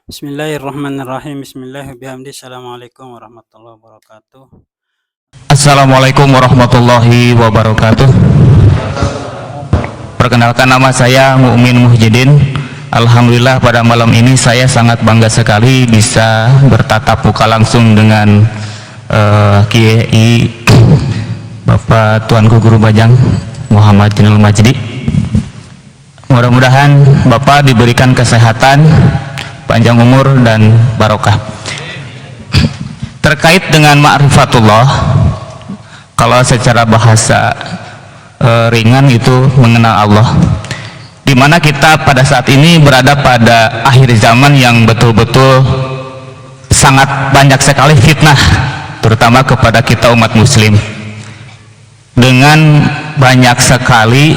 Bismillahirrahmanirrahim. Bismillahirrahmanirrahim. Assalamualaikum warahmatullahi wabarakatuh. Assalamualaikum warahmatullahi wabarakatuh. Perkenalkan, nama saya Mukmin Muhyiddin. Alhamdulillah pada malam ini saya sangat bangga sekali bisa bertatap muka langsung dengan Kiai Bapak Tuanku Guru Bajang Muhammad Jinul Majdi. Mudah-mudahan Bapak diberikan kesehatan, panjang umur dan barokah. Terkait dengan ma'rifatullah, kalau secara bahasa ringan itu mengenal Allah, dimana kita pada saat ini berada pada akhir zaman yang betul-betul sangat banyak sekali fitnah, terutama kepada kita umat muslim, dengan banyak sekali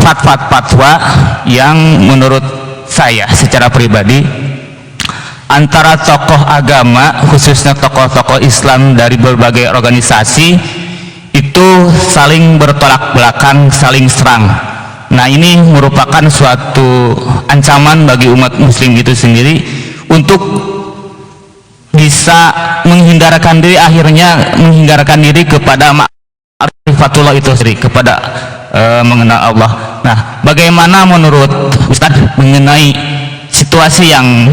fatwa yang menurut saya secara pribadi antara tokoh agama, khususnya tokoh-tokoh Islam dari berbagai organisasi itu saling bertolak belakang, saling serang. Nah, ini merupakan suatu ancaman bagi umat muslim itu sendiri untuk bisa menghindarkan diri kepada ma'rifatullah itu sendiri, kepada mengenal Allah. Nah, bagaimana menurut Ustadz mengenai situasi yang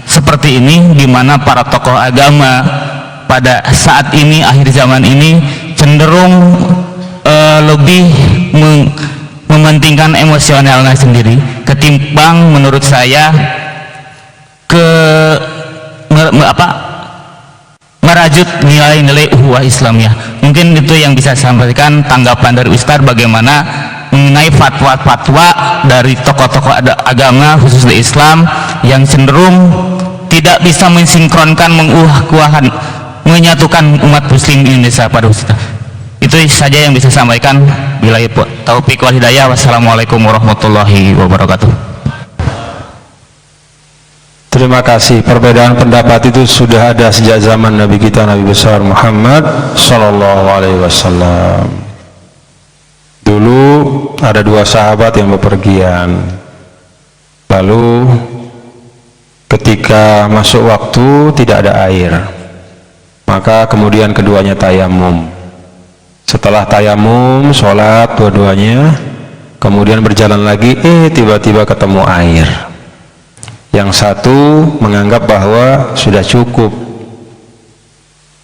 seperti ini, di mana para tokoh agama pada saat ini, akhir zaman ini, cenderung lebih mementingkan emosionalnya sendiri ketimbang menurut saya merajut nilai-nilai ukhuwah Islamiyah. Mungkin itu yang bisa saya sampaikan. Tanggapan dari Ustadz bagaimana mengenai fatwa-fatwa dari tokoh-tokoh agama khususnya Islam yang cenderung tidak bisa mensinkronkan, menyatukan umat muslim Indonesia pada Ustadz. Itu saja yang bisa saya sampaikan. Billahi taufiq wal hidayah. Wassalamualaikum warahmatullahi wabarakatuh. Terima kasih. Perbedaan pendapat itu sudah ada sejak zaman Nabi kita, Nabi besar Muhammad Sallallahu Alaihi Wasallam. Dulu ada dua sahabat yang bepergian. Lalu ketika masuk waktu tidak ada air, maka kemudian keduanya tayamum. Setelah tayamum, sholat dua-duanya, kemudian berjalan lagi, tiba-tiba ketemu air. Yang satu menganggap bahwa sudah cukup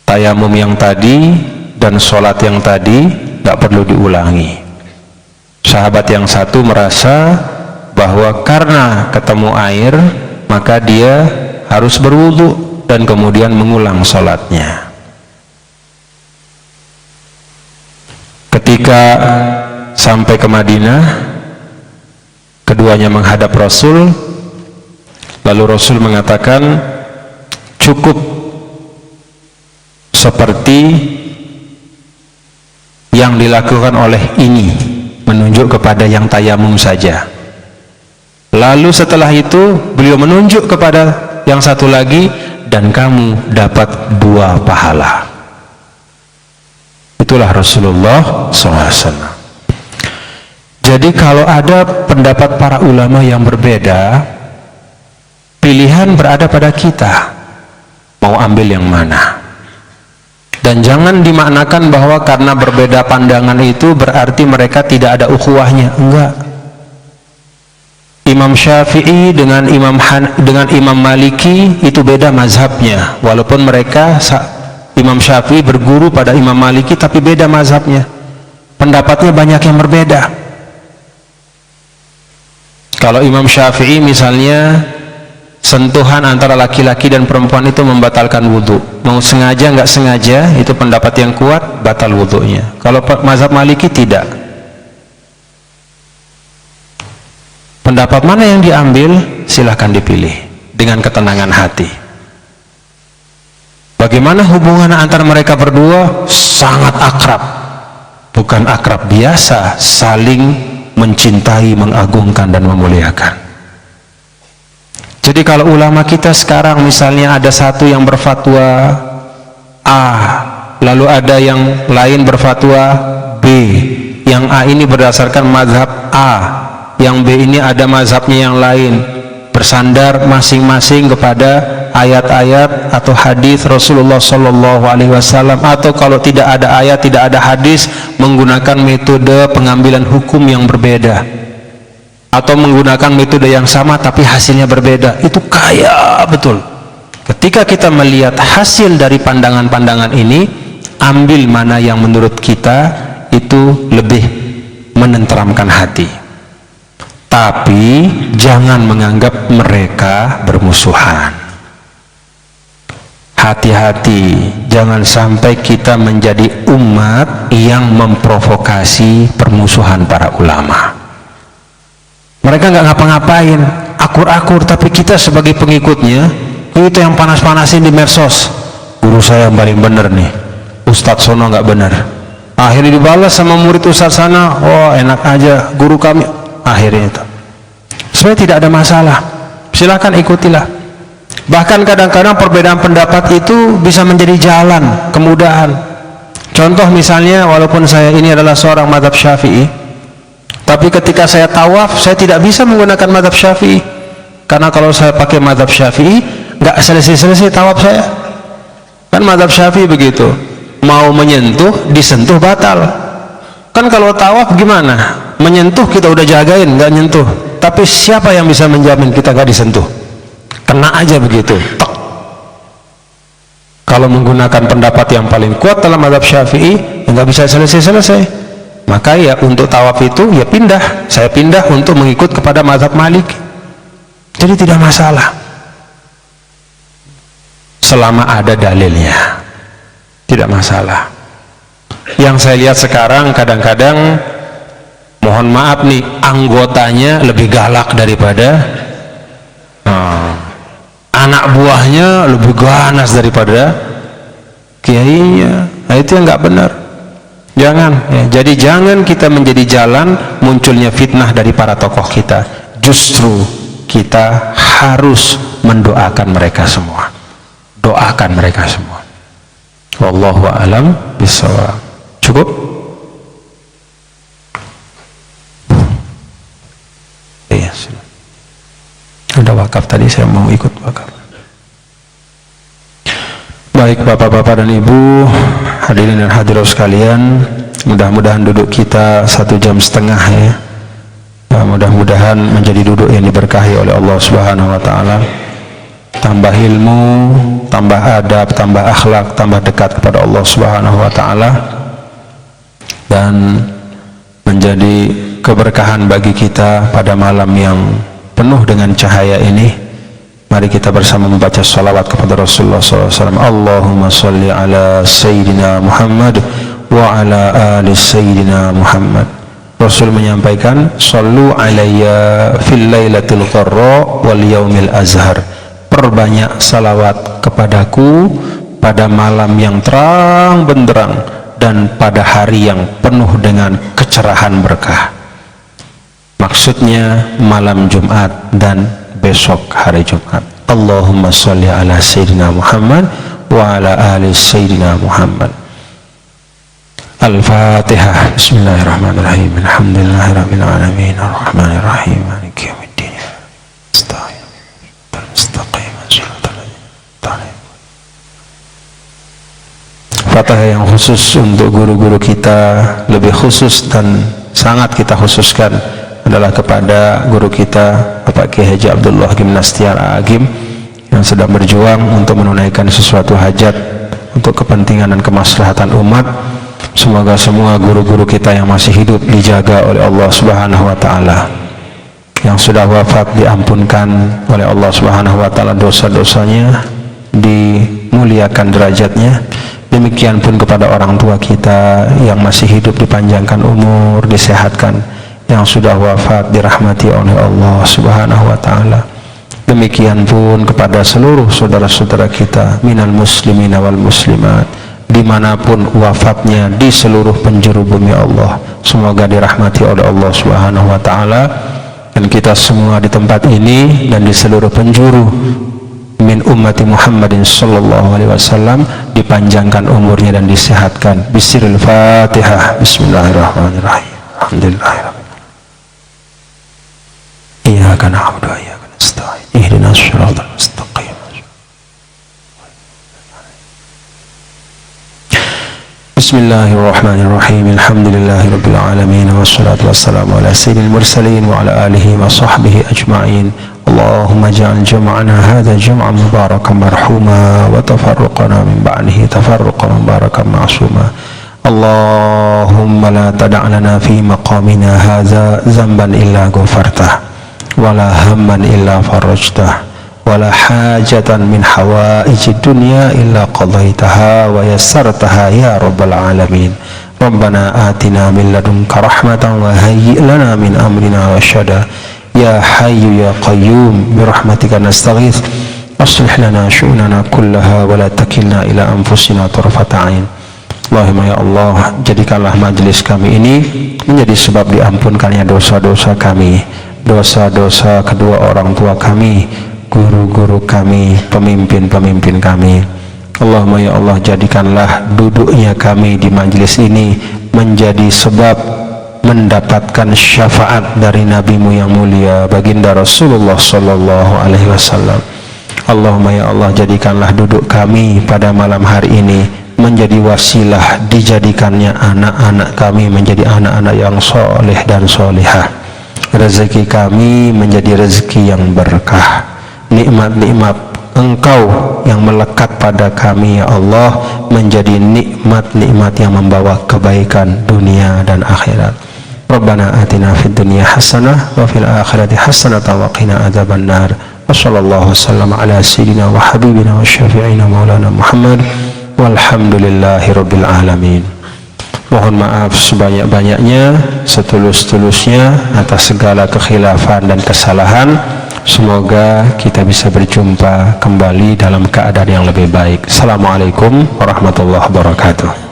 tayamum yang tadi dan sholat yang tadi, tidak perlu diulangi. Sahabat yang satu merasa bahwa karena ketemu air maka dia harus berwudu dan kemudian mengulang sholatnya. Ketika sampai ke Madinah, keduanya menghadap Rasul. Lalu Rasul mengatakan, cukup seperti yang dilakukan oleh ini, menunjuk kepada yang tayamum saja. Lalu setelah itu beliau menunjuk kepada yang satu lagi, dan kamu dapat 2 pahala. Itulah Rasulullah SAW. Jadi kalau ada pendapat para ulama yang berbeda, pilihan berada pada kita, mau ambil yang mana. Dan jangan dimaknakan bahwa karena berbeda pandangan itu berarti mereka tidak ada ukhuwahnya. Enggak. Imam Syafi'i dengan Imam Maliki itu beda mazhabnya, walaupun mereka Imam Syafi'i berguru pada Imam Maliki tapi beda mazhabnya, pendapatnya banyak yang berbeda. Kalau Imam Syafi'i misalnya, sentuhan antara laki-laki dan perempuan itu membatalkan wudhu, mau sengaja nggak sengaja, itu pendapat yang kuat, batal wudhunya. Kalau mazhab Maliki tidak. Pendapat mana yang diambil, silahkan dipilih dengan ketenangan hati. Bagaimana hubungan antara mereka berdua? Sangat akrab, bukan akrab biasa, saling mencintai, mengagungkan dan memuliakan. Jadi kalau ulama kita sekarang misalnya ada satu yang berfatwa A, lalu ada yang lain berfatwa B, yang A ini berdasarkan mazhab A, yang B ini ada mazhabnya yang lain, bersandar masing-masing kepada ayat-ayat atau hadis Rasulullah Shallallahu Alaihi Wasallam, atau kalau tidak ada ayat, tidak ada hadis, menggunakan metode pengambilan hukum yang berbeda, atau menggunakan metode yang sama tapi hasilnya berbeda. Itu kaya betul. Ketika kita melihat hasil dari pandangan-pandangan ini, ambil mana yang menurut kita itu lebih menenteramkan hati. Tapi jangan menganggap mereka bermusuhan. Hati-hati, jangan sampai kita menjadi umat yang memprovokasi permusuhan para ulama. Mereka nggak ngapa-ngapain, akur-akur, tapi kita sebagai pengikutnya itu yang panas-panasin di medsos. Guru saya yang paling benar nih, Ustadz Sono nggak benar. Akhirnya dibalas sama murid Ustadz sana, oh enak aja guru kami. Akhirnya itu sebenarnya tidak ada masalah, silakan ikutilah. Bahkan kadang-kadang perbedaan pendapat itu bisa menjadi jalan kemudahan. Contoh misalnya, walaupun saya ini adalah seorang mazhab Syafi'i, tapi ketika saya tawaf saya tidak bisa menggunakan mazhab Syafi'i, karena kalau saya pakai mazhab Syafi'i nggak selesai-selesai tawaf saya. Kan mazhab Syafi'i begitu, mau menyentuh disentuh batal. Kan kalau tawaf gimana? Menyentuh kita udah jagain, nggak nyentuh, tapi siapa yang bisa menjamin kita nggak disentuh? Kena aja begitu. Tok. Kalau menggunakan pendapat yang paling kuat dalam mazhab Syafi'i, ya nggak bisa selesai-selesai. Maka ya untuk tawaf itu ya pindah. Saya pindah untuk mengikut kepada mazhab Malik. Jadi tidak masalah, selama ada dalilnya, tidak masalah. Yang saya lihat sekarang kadang-kadang, mohon maaf nih, anggotanya lebih galak daripada anak buahnya, lebih ganas daripada kiainya. Nah, itu yang nggak benar. Jangan ya. Jadi jangan kita menjadi jalan munculnya fitnah dari para tokoh kita. Justru kita harus mendoakan mereka semua. Doakan mereka semua. Wallahu a'lam bishawab. Cukup? Iya. Ada wakaf tadi, saya mau ikut wakaf. Baik bapak-bapak dan ibu, hadirin dan hadirat sekalian, mudah-mudahan duduk kita 1,5 jam ya. Mudah-mudahan menjadi duduk yang diberkahi oleh Allah Subhanahu wa taala. Tambah ilmu, tambah adab, tambah akhlak, tambah dekat kepada Allah Subhanahu wa taala, dan menjadi keberkahan bagi kita pada malam yang penuh dengan cahaya ini. Mari kita bersama membaca salawat kepada Rasulullah SAW. Allahumma salli ala Sayyidina Muhammad wa ala ali Sayyidina Muhammad. Rasul menyampaikan, sallu alayya fil lailatul qarra wal yaumil azhar. Perbanyak salawat kepadaku pada malam yang terang benderang dan pada hari yang penuh dengan kecerahan berkah. Maksudnya malam Jumat dan besok hari Jumat. Allahumma sholli ala Sayyidina Muhammad wa ala ali Sayyidina Muhammad. Al-Fatihah. Bismillahirrahmanirrahim. Alhamdulillahirabbil alamin arrahmanir rahim maliki yaumiddin. Fatihah yang khusus untuk guru-guru kita, lebih khusus dan sangat kita khususkan adalah kepada guru kita Bapak Kiai Haji Abdullah Agim Nastiar Agim, yang sedang berjuang untuk menunaikan sesuatu hajat untuk kepentingan dan kemaslahatan umat. Semoga semua guru-guru kita yang masih hidup dijaga oleh Allah Subhanahu wa taala, yang sudah wafat diampunkan oleh Allah Subhanahu wa taala dosa-dosanya, dimuliakan derajatnya. Demikian pun kepada orang tua kita yang masih hidup dipanjangkan umur, disehatkan, yang sudah wafat dirahmati oleh Allah Subhanahu wa taala. Demikian pun kepada seluruh saudara-saudara kita minal muslimin wal muslimat, dimanapun wafatnya di seluruh penjuru bumi Allah, semoga dirahmati oleh Allah Subhanahu wa taala. Dan kita semua di tempat ini dan di seluruh penjuru min ummati Muhammadin sallallahu alaihi wasallam dipanjangkan umurnya dan disehatkan. Bismillahil Fatihah. Bismillahirrahmanirrahim. Alhamdulillahirabbil alamin. إياك نعبد وإياك نستعين اهدنا الصراط المستقيم بسم الله الرحمن الرحيم الحمد لله رب العالمين والصلاة والسلام على سيد المرسلين وعلى آله وصحبه أجمعين اللهم اجعل جمعنا هذا جمعا مباركا مرحوما وتفرقنا من بعده تفرقا مباركا معصوما اللهم لا تدع لنا في مقامنا هذا ذنبا إلا غفرته ولا هما إلا فرجته ولا حاجة من حوائج الدنيا إلا قضيتها ويسرتها يا رب العالمين ربنا آتنا من لدنك رحمة وهيئ لنا من أمرنا رشدا يا حي يا قيوم برحمتك نستغيث أصلح لنا شؤوننا كلها ولا تكلنا إلى أنفسنا طرفة عين Allahumma ya Allah, jadikanlah majelis kami ini menjadi sebab diampunkannya dosa-dosa kami, dosa-dosa kedua orang tua kami, guru-guru kami, pemimpin-pemimpin kami. Allahumma ya Allah, jadikanlah duduknya kami di majelis ini menjadi sebab mendapatkan syafaat dari Nabi-Mu yang mulia baginda Rasulullah sallallahu alaihi wasallam. Allahumma ya Allah, jadikanlah duduk kami pada malam hari ini menjadi wasilah dijadikannya anak-anak kami menjadi anak-anak yang soleh dan solehah. Rezeki kami menjadi rezeki yang berkah, nikmat-nikmat Engkau yang melekat pada kami ya Allah menjadi nikmat-nikmat yang membawa kebaikan dunia dan akhirat. Rabbana atina fid dunya hasanah wa fil akhirati hasanah wa qina adzaban nar. Wa sallallahu wasallam ala sayyidina wa habibina wa syafi'ina maulana Muhammad walhamdulillahi rabbil alamin. Mohon maaf sebanyak-banyaknya, setulus-tulusnya atas segala kekhilafan dan kesalahan. Semoga kita bisa berjumpa kembali dalam keadaan yang lebih baik. Assalamualaikum warahmatullahi wabarakatuh.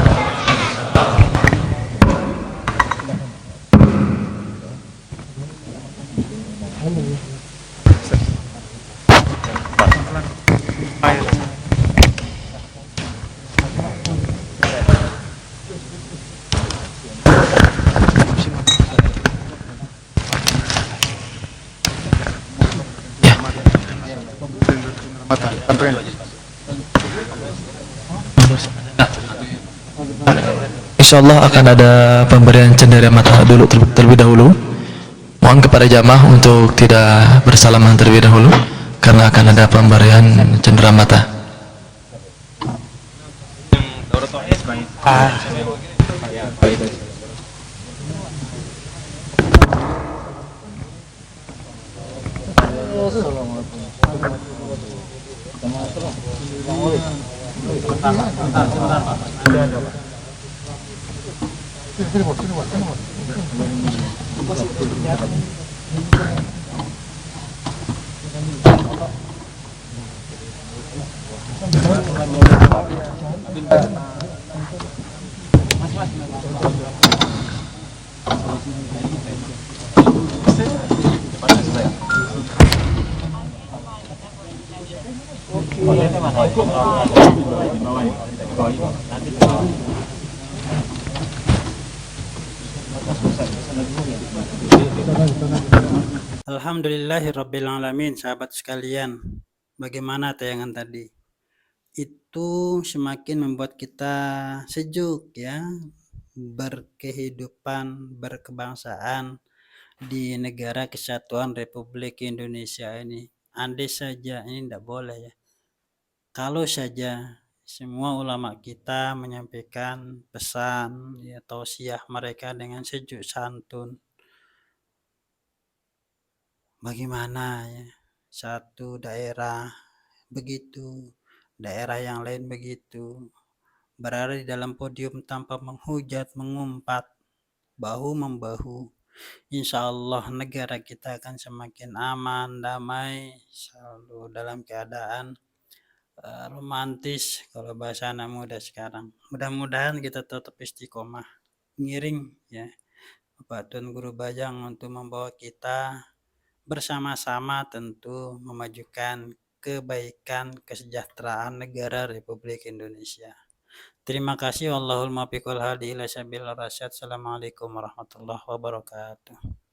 Insyaallah akan ada pemberian cenderia mata dulu terlebih dahulu. Mohon kepada jamaah untuk tidak bersalaman terlebih dahulu karena akan ada pemberian cendera mata. Alhamdulillahirrabbilalamin. Sahabat sekalian, bagaimana tayangan tadi? Itu semakin membuat kita sejuk ya, berkehidupan, berkebangsaan di negara kesatuan Republik Indonesia ini. Andai saja ini tidak boleh ya. Kalau saja semua ulama kita menyampaikan pesan ya, tausiah mereka dengan sejuk santun. Bagaimana ya, satu daerah begitu, daerah yang lain begitu, berada di dalam podium tanpa menghujat, mengumpat, bahu membahu. Insya Allah negara kita akan semakin aman, damai, selalu dalam keadaan romantis kalau bahasa anak muda sekarang. Mudah-mudahan kita tetap istiqomah, ngiring ya Bapak Tun Guru Bajang untuk membawa kita bersama-sama tentu memajukan kebaikan kesejahteraan negara Republik Indonesia. Terima kasih. Wallahul muwaffiq wal hadi ila sabil rasyad. Assalamualaikum warahmatullahi wabarakatuh.